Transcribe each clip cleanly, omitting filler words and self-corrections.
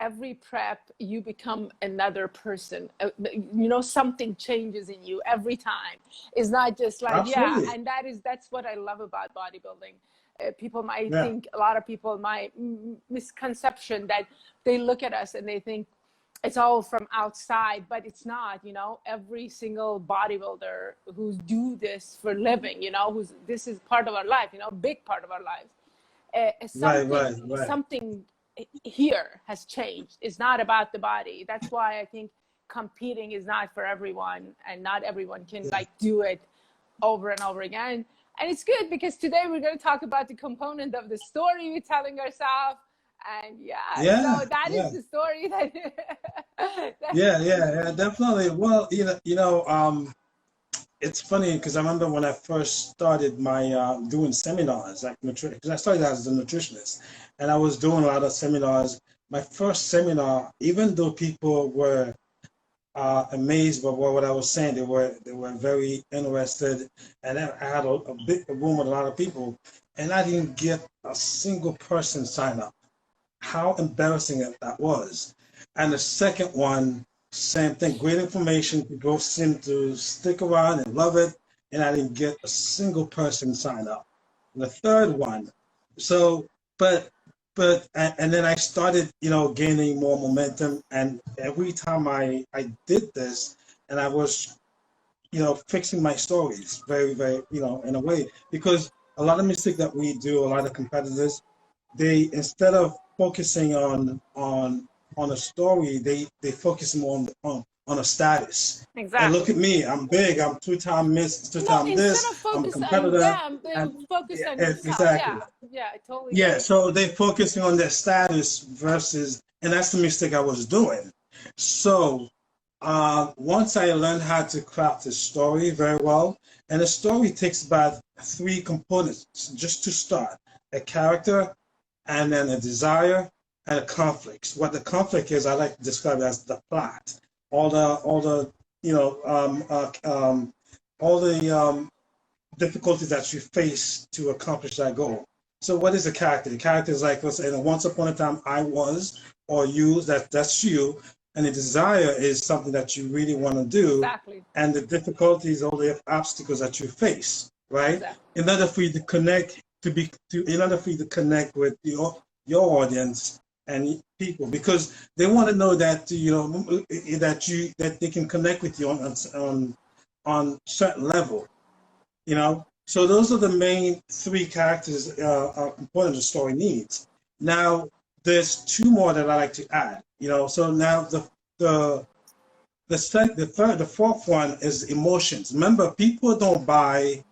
every prep you become another person. Something changes in you every time. It's not just like, Absolutely. and that's what I love about bodybuilding. People might Yeah. think, a lot of people might misconception that they look at us and they think it's all from outside, but it's not. Every single bodybuilder who's do this for living, this is part of our life, big part of our lives. Something here has changed. It's not about the body. That's why I think competing is not for everyone, and not everyone can do it over and over again. And it's good because today we're going to talk about the component of the story we're telling ourselves. And so that is the story that yeah, definitely. Well, it's funny because I remember when I first started my doing seminars, like because I started as a nutritionist, and I was doing a lot of seminars. My first seminar, even though people were amazed by what I was saying, they were very interested, and I had a big room with a lot of people, and I didn't get a single person sign up. How embarrassing that was. And the second one, same thing, great information. People seem to stick around and love it, and I didn't get a single person sign up. And the third one, so, and then I started, gaining more momentum. And every time I did this, and I was, fixing my stories very, very, in a way, because a lot of mistakes that we do, a lot of competitors, they, instead of focusing on a story, they focus more on a status. exactly. And look at me, I'm big, I'm two-time Miss, two-time instead this, of I'm a focus on competitor. them, they And focus on yourself. exactly. I totally Yeah, get it. so they're focusing on their status versus, and that's the mistake I was doing. So once I learned how to craft a story very well, and a story takes about 3 components just to start: a character, and then a desire, and a conflict. What the conflict is, I like to describe it as the plot. All the difficulties that you face to accomplish that goal. So what is a character? The character is like, let's say, once upon a time I was, or you, that's you. And the desire is something that you really want to do. Exactly. And the difficulties, all the obstacles that you face, right? Exactly. In order for you to connect, in order for you to connect with your audience and people, because they want to know that, that they can connect with you on certain level. So those are the main 3 characters components the story needs. Now there's 2 more that I like to add. So now the fourth one is emotions. Remember, people don't buy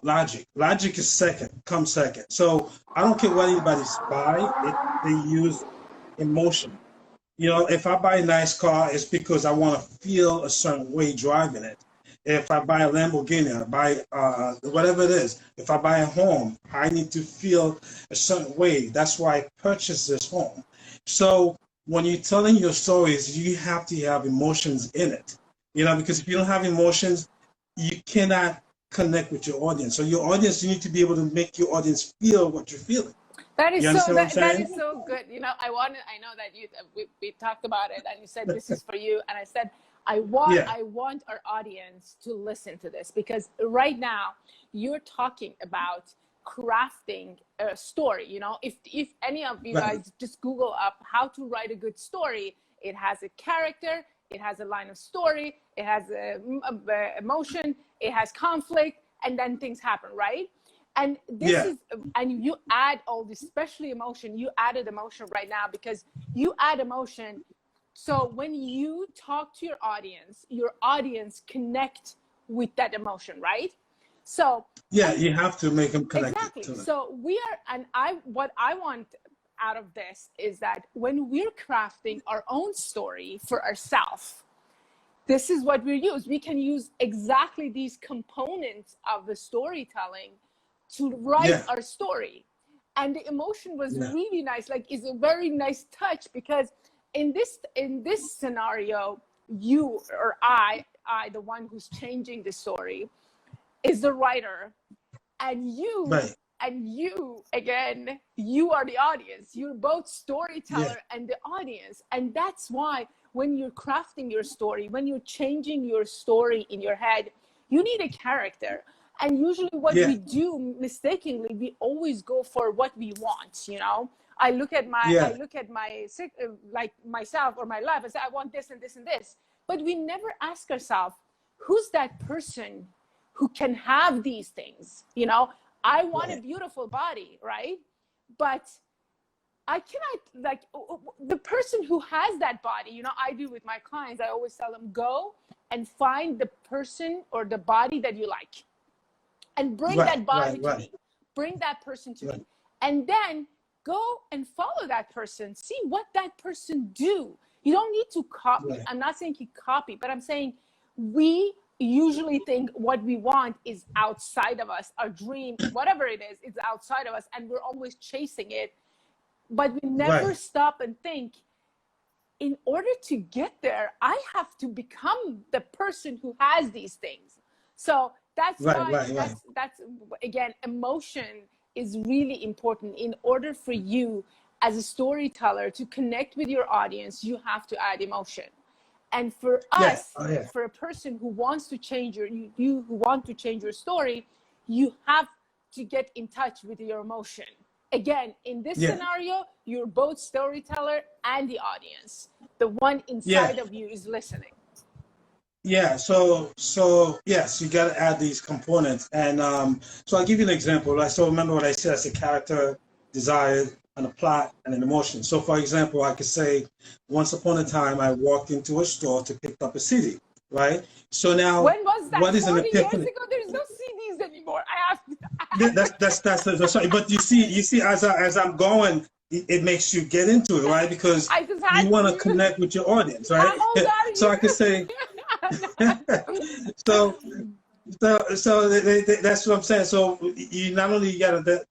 logic. Logic is comes second. So I don't care what anybody's buy. They use emotion. If I buy a nice car, it's because I want to feel a certain way driving it. If I buy a Lamborghini, I buy whatever it is. If I buy a home, I need to feel a certain way. That's why I purchased this home. So when you're telling your stories, you have to have emotions in it. Because if you don't have emotions, you cannot connect with your audience. So your audience, you need to be able to make your audience feel what you're feeling. That is that is so good. I know that we talked about it, and you said this is for you, and I said I want our audience to listen to this, because right now you're talking about crafting a story. If any of you guys just Google up how to write a good story, it has a character, it has a line of story, it has a emotion, it has conflict, and then things happen, right? And and you add all this, especially emotion. You added emotion right now, because you add emotion. So when you talk to your audience connect with that emotion, right? So you have to make them connect. Exactly. So what I want out of this is that when we're crafting our own story for ourselves, this is what we use. We can use exactly these components of the storytelling to write our story. And the emotion was really nice. Like, it's a very nice touch, because in this scenario, you or I, the one who's changing the story, is the writer, and you and you, again, you are the audience. You're both storyteller and the audience. And that's why when you're crafting your story, when you're changing your story in your head, you need a character. And usually what we do mistakenly, we always go for what we want, you know. I look at my like myself or my life and say, I want this and this and this. But we never ask ourselves, who's that person who can have these things? You know, I want a beautiful body, right? But I cannot, like, the person who has that body, you know, I do with my clients, I always tell them, go and find the person or the body that you like and bring that body to me. Bring that person to me. And then go and follow that person. See what that person do. You don't need to copy. I'm not saying you copy, but I'm saying we usually think what we want is outside of us. Our dream, whatever it is, it's outside of us. And we're always chasing it. But we never stop and think, in order to get there, I have to become the person who has these things. So that's why that's again, emotion is really important. In order for you as a storyteller to connect with your audience, you have to add emotion. And for us, for a person who wants to change you who want to change your story, you have to get in touch with your emotion. Again, in this scenario, you're both storyteller and the audience. The one inside of you is listening. So yes, you got to add these components. And so I'll give you an example. Right? So remember what I said, it's a character, desire, and a plot, and an emotion. So for example, I could say, once upon a time, I walked into a store to pick up a CD, right? So now, when was that? What is 40 an epiphany? years ago, there's no CDs anymore. That's right. But you see, as I'm going, it makes you get into it, right? Because you want to connect with your audience, right? How old are you? So I could say, so that's what I'm saying. So you not only got to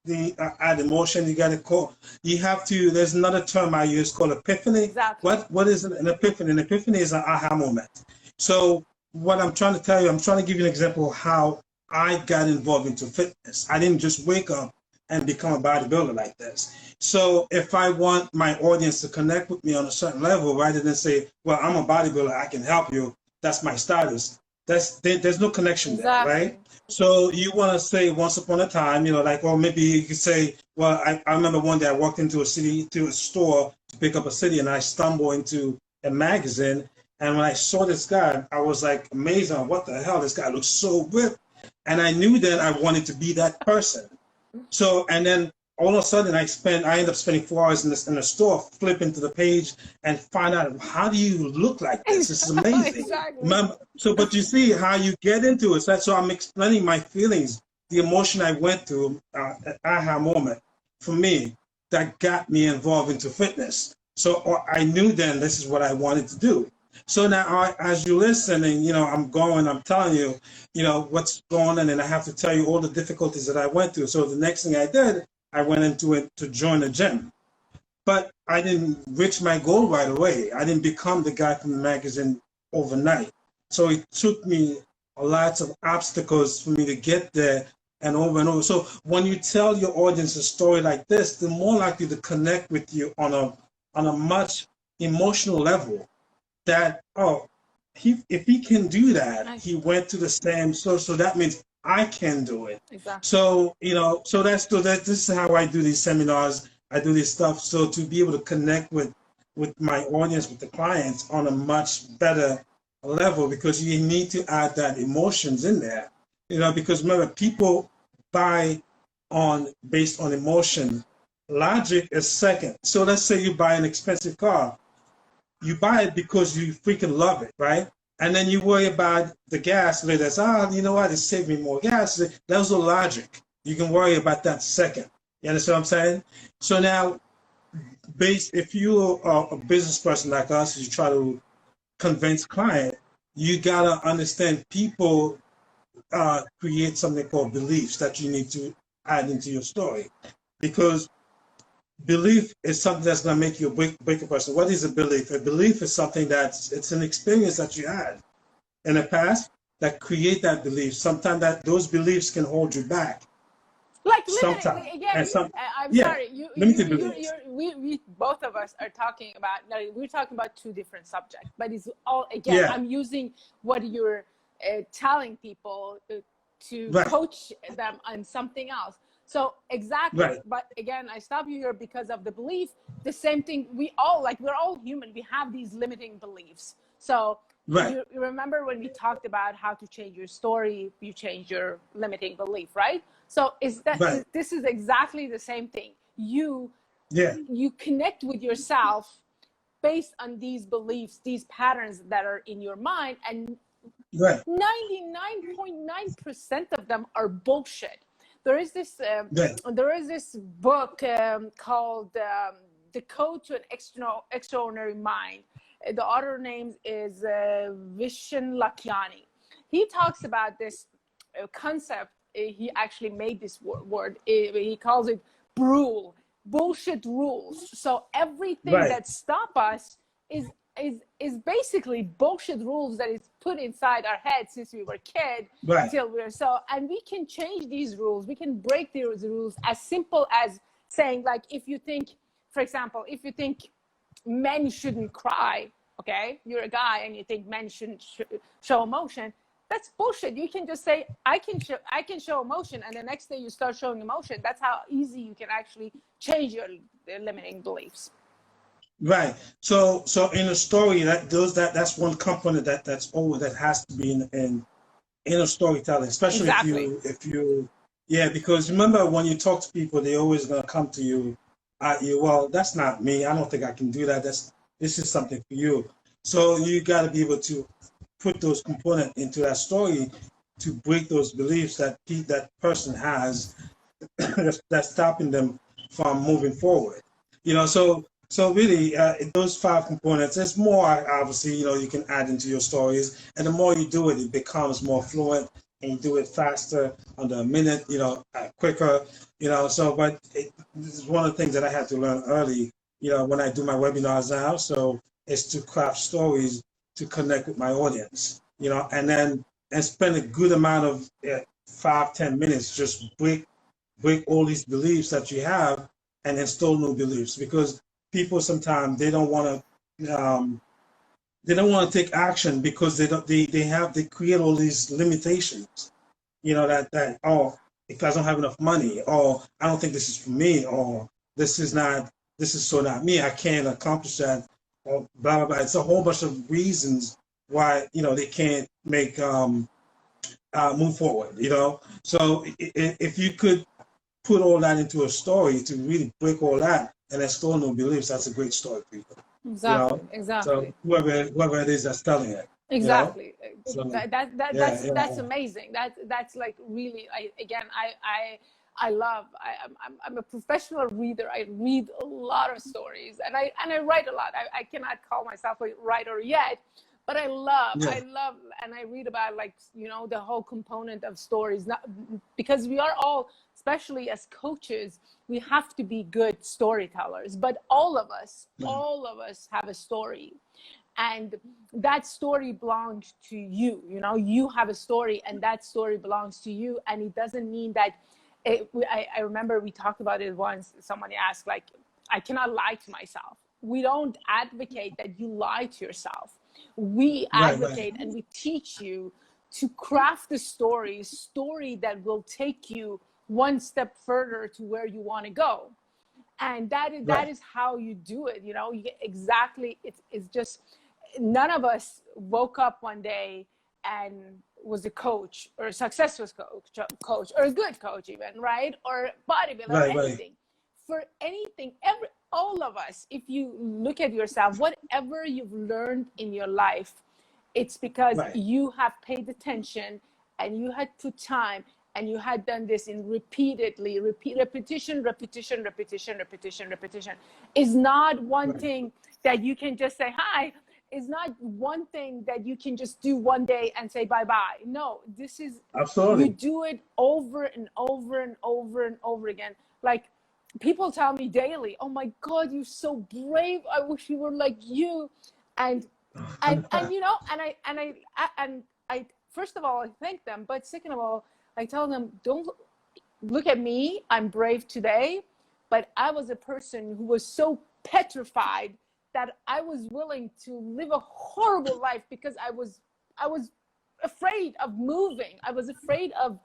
add emotion, you have to. There's another term I use called epiphany. Exactly. What is an epiphany? An epiphany is an aha moment. So what I'm trying to tell you, I'm trying to give you an example of how I got involved into fitness. I didn't just wake up and become a bodybuilder like this. So if I want my audience to connect with me on a certain level, rather than say, well, I'm a bodybuilder, I can help you, that's my status. There's no connection there, right? So you want to say once upon a time, you know, like, or maybe you could say, well, I remember one day I walked into a store to pick up a CD, and I stumbled into a magazine. And when I saw this guy, I was like amazed on what the hell, this guy looks so ripped. And I knew then I wanted to be that person. So, and then all of a sudden I end up spending 4 hours in the store, flipping to the page and find out, how do you look like this? This is amazing. Remember, but you see how you get into it. So I'm explaining my feelings, the emotion I went through, aha moment for me that got me involved into fitness. So I knew then this is what I wanted to do. So now, as you listen, and you know, I'm telling you, you know, what's going on, and I have to tell you all the difficulties that I went through. So the next thing I did, I went into it to join a gym, but I didn't reach my goal right away. I didn't become the guy from the magazine overnight. So it took me lots of obstacles for me to get there, and over. So when you tell your audience a story like this, they're more likely to connect with you on a much emotional level. That, if he can do that, he went to the same source, so that means I can do it. Exactly. So you know, so this is how I do these seminars. I do this stuff, so to be able to connect with my audience, with the clients on a much better level, because you need to add that emotions in there. You know, because remember, people buy based on emotion. Logic is second. So let's say you buy an expensive car. You buy it because you freaking love it, right? And then you worry about the gas later. You know what? It saved me more gas. That's the logic. You can worry about that second. You understand what I'm saying? So now, if you're a business person like us, you try to convince client, you gotta understand people create something called beliefs that you need to add into your story, because belief is something that's going to make you break a person. What is a belief? A belief is something it's an experience that you had in the past that create that belief. Sometimes those beliefs can hold you back. Like limiting sometimes. again. And some, I'm yeah, sorry. limited beliefs. We both of us are talking about. No, we're talking about two different subjects, but it's all again. Yeah, I'm using what you're telling people to right, coach them on something else. So exactly. right, But again, I stop you here because of the belief. The same thing. We all like. We're all human. We have these limiting beliefs. So right, you remember when we talked about how to change your story, you change your limiting belief, right? So right, this is exactly the same thing. You yeah, connect with yourself based on these beliefs, these patterns that are in your mind, and right, 99.9% of them are bullshit. There is this right, book called The Code to an Extraordinary Mind. The author name is Vishen Lakiani. He talks about this concept. He actually made this word. He calls it rule, bullshit rules. So everything right, that stop us is basically bullshit rules that is put inside our head since we were kid right, till we're so, and we can change these rules. We can break these rules as simple as saying, like, if you think, for example, if you think men shouldn't cry, okay, you're a guy and you think men shouldn't show emotion, that's bullshit. You can just say, I can show emotion, and the next day you start showing emotion. That's how easy you can actually change your limiting beliefs. right. So in a story, that's one component that has to be in a storytelling, especially Exactly. if you, yeah, because remember when you talk to people, they always gonna come to you at you. Well, that's not me. I don't think I can do that. This is something for you. So you got to be able to put those components into that story to break those beliefs that person has that's stopping them from moving forward. So really, those five components. There's more, obviously. You can add into your stories, and the more you do it, it becomes more fluent, and you do it faster, under a minute. Quicker. But this is one of the things that I had to learn early. When I do my webinars now, so it's to craft stories to connect with my audience. And spend a good amount of 5-10 minutes just break all these beliefs that you have and install new beliefs, because people sometimes they don't want to take action because they create all these limitations, that oh, if I don't have enough money, or I don't think this is for me, or this is so not me, I can't accomplish that, or blah blah blah. It's a whole bunch of reasons why they can't make move forward. So if you could put all that into a story to really break all that and install new beliefs, that's a great story for people. Exactly. Exactly. So whoever it is that's telling it. Exactly. So That's amazing. That's like really. I love. I'm a professional reader. I read a lot of stories, and I write a lot. I cannot call myself a writer yet, but I love, and I read about, like, the whole component of stories. Not because we are all, especially as coaches, we have to be good storytellers. But all of us have a story, and that story belongs to you. You have a story, and that story belongs to you. And it doesn't mean that I remember we talked about it once. Someone asked, like, I cannot lie to myself. We don't advocate that you lie to yourself. We advocate and we teach you to craft a story that will take you one step further to where you want to go. And that is how you do it. Exactly. It's just, none of us woke up one day and was a coach, or a successful coach, or a good coach even, right? Or bodybuilder, or anything. For anything, all of us, if you look at yourself, whatever you've learned in your life, it's because you have paid attention, and you had put time, and you had done this in repetition. Is not one thing that you can just say hi. Is not one thing that you can just do one day and say bye-bye. No, this is, absolutely, you do it over and over and over and over again. Like, people tell me daily, oh my God, you're so brave. I wish we were like you. And I first of all, I thank them, but second of all, I tell them, don't, look at me, I'm brave today, but I was a person who was so petrified that I was willing to live a horrible life because I was afraid of moving. I was afraid of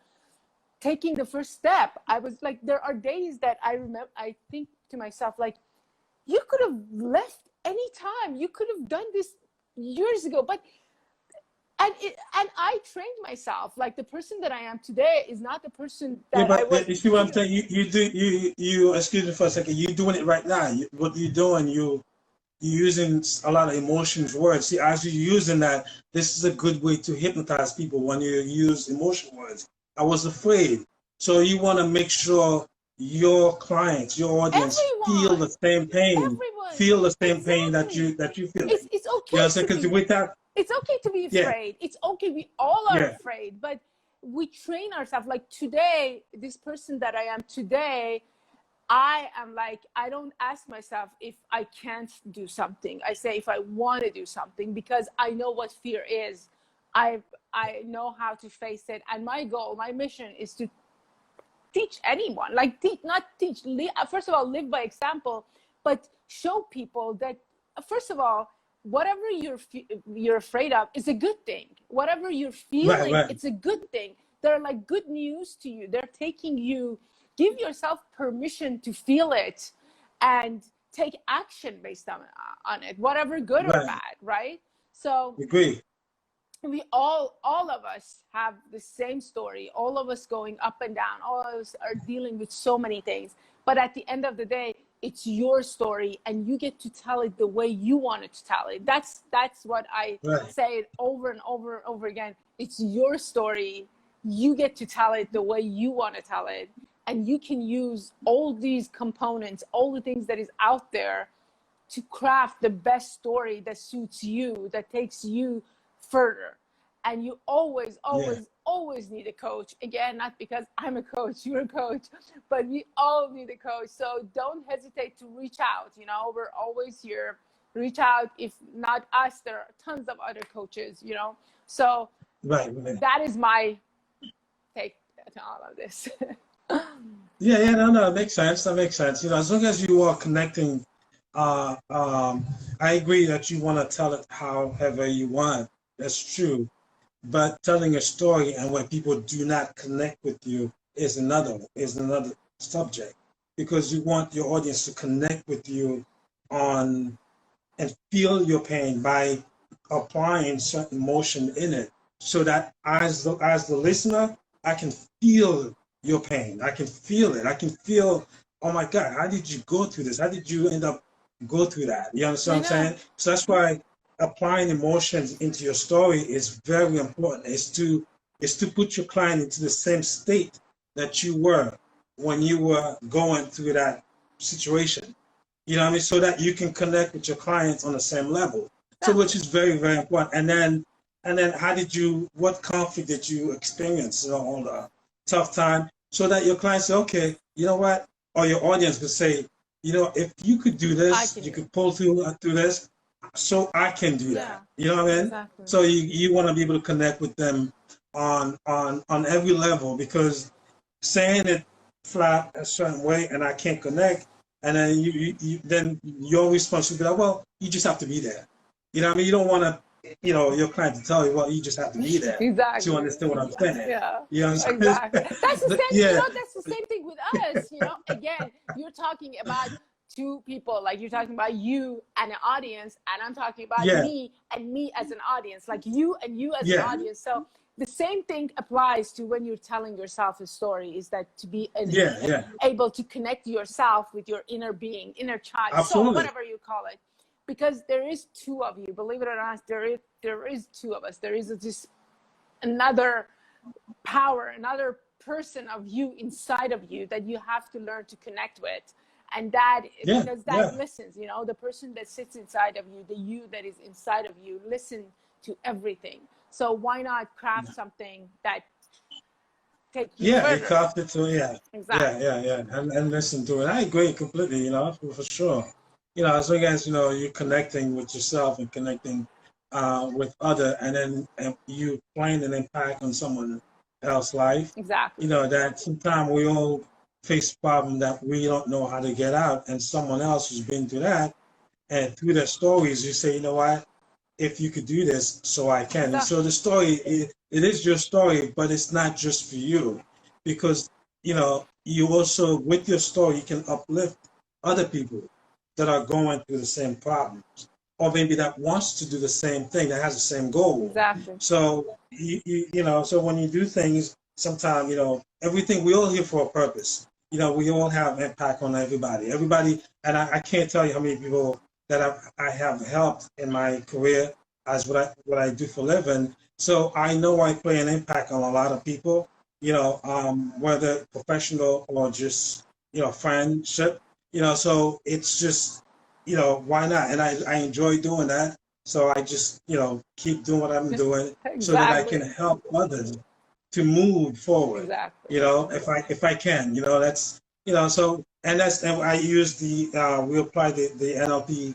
taking the first step. I was like, there are days that I remember, I think to myself, like, you could have left any time. You could have done this years ago, but and I trained myself. Like, the person that I am today is not the person that I was. You see what I'm saying? You excuse me for a second. You're doing it right now. What you're doing, you're using a lot of emotions words. See, as you're using that, this is a good way to hypnotize people when you use emotion words. I was afraid. So you want to make sure your clients, your audience, feel the same pain. Feel the same pain that you feel. It's okay. You know, because with that. It's okay to be afraid. It's okay. We all are afraid, but we train ourselves. Like today, this person that I am today, I am like, I don't ask myself if I can't do something. I say if I want to do something, because I know what fear is. I know how to face it. And my goal, my mission is to teach anyone, like first of all, live by example, but show people that, first of all, whatever you're afraid of is a good thing. Whatever you're feeling, it's a good thing. They're like good news to you. They're taking you, give yourself permission to feel it and take action based on it, whatever good or bad, right? So agree. We all of us have the same story, all of us going up and down, all of us are dealing with so many things, but at the end of the day, it's your story and you get to tell it the way you want it to tell it. That's what I say it over and over and over again. It's your story. You get to tell it the way you want to tell it. And you can use all these components, all the things that is out there to craft the best story that suits you, that takes you further. And you always need a coach. Again, not because I'm a coach, you're a coach, but we all need a coach. So don't hesitate to reach out. You know, we're always here. Reach out. If not us, there are tons of other coaches, you know. So that is my take to all of this. No, it makes sense. That makes sense. You know, as long as you are connecting, I agree that you want to tell it however you want. That's true. But telling a story and when people do not connect with you is another subject, because you want your audience to connect with you on and feel your pain by applying certain emotion in it, so that as the listener, I can feel your pain. I can feel it. I can feel, oh my God, how did you go through this? How did you end up go through that? You understand what I'm saying? So that's why applying emotions into your story is very important. Is to put your client into the same state that you were when you were going through that situation. You know what I mean? So that you can connect with your clients on the same level. So which is very, very important. And then what conflict did you experience, you know, on the tough time, so that your clients say, okay, you know what? Or your audience could say, you know, if you could do this, you could pull through this, so I can do that. You know what I mean? Exactly. So you want to be able to connect with them on every level, because saying it flat a certain way and I can't connect, and then then your response would be like, well, you just have to be there. You know what I mean? You don't want to, you know, your client to tell you, well, you just have to be there to understand what I'm saying. Yeah. You know, exactly. That's the same. You know, that's the same thing with us. You know, again, you're talking about two people, like you're talking about you and an audience, and I'm talking about me and me as an audience, like you and you as an audience. So the same thing applies to when you're telling yourself a story, is that to be able to connect yourself with your inner being, inner child, Absolutely. So whatever you call it. Because there is two of you, believe it or not, there is two of us. There is this another power, another person of you inside of you that you have to learn to connect with. And that, because that listens, you know, the person that sits inside of you, the you that is inside of you, listen to everything. So why not craft something that takes you further? You craft it to, exactly. And listen to it. I agree completely, you know, for sure. You know, as long as, you know, you're connecting with yourself and connecting with other, and then you playing an impact on someone else's life. Exactly. You know, that sometimes we all face problems that we don't know how to get out, and someone else who's been through that, and through their stories, you say, you know what, if you could do this, so I can. Exactly. And so the story, it is your story, but it's not just for you, because, you know, you also, with your story, you can uplift other people that are going through the same problems, or maybe that wants to do the same thing, that has the same goal. Exactly. So, you know, so when you do things, sometimes, you know, everything, we all here for a purpose. You know, we all have impact on everybody. And I can't tell you how many people that I have helped in my career as what I do for a living. So I know I play an impact on a lot of people, you know, whether professional or just, you know, friendship, you know, so it's just, you know, why not? And I enjoy doing that. So I just, you know, keep doing what I'm doing so that I can help others to move forward. Exactly. You know, if I can, you know, that's, you know, so, and I use we apply the NLP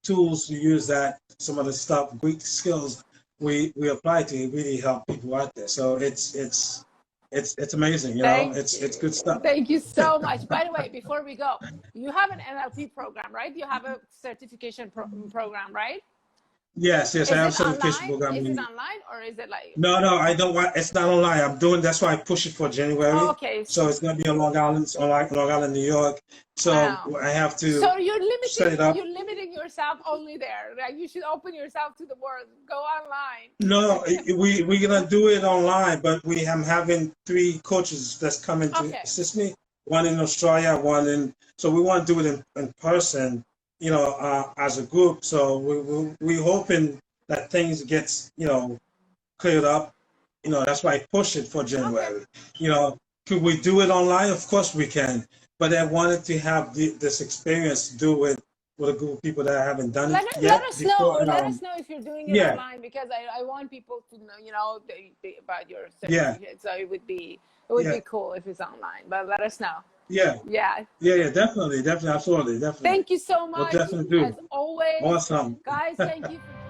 tools to use that, some of the stuff, Greek skills we apply to really help people out there. So it's amazing, you know, it's good stuff. Thank you so much. By the way, before we go, you have an NLP program, right? You have a certification program, right? Yes, I have a certification program. Is it online or is it like? No, I don't want. It's not online. I'm doing. That's why I push it for January. Oh, okay. So it's gonna be on Long Island, New York. So I have to. So you're limiting. Set it up. You're limiting yourself only there. Like you should open yourself to the world. Go online. No, we're gonna do it online, but I'm having 3 coaches that's coming to assist me. One in Australia, one in. So we want to do it in person, you know, as a group. So we're hoping that things gets, you know, cleared up. You know, that's why I push it for January. You know, could we do it online? Of course we can. But I wanted to have this experience to do it with a group of people that haven't done it yet. Let us know. Let us know if you're doing it online, because I want people to know, you know, about your certificate. So it would be cool if it's online. But let us know. Yeah, definitely, absolutely, definitely. Thank you so much. We'll definitely do. As always. Awesome. Guys, thank you for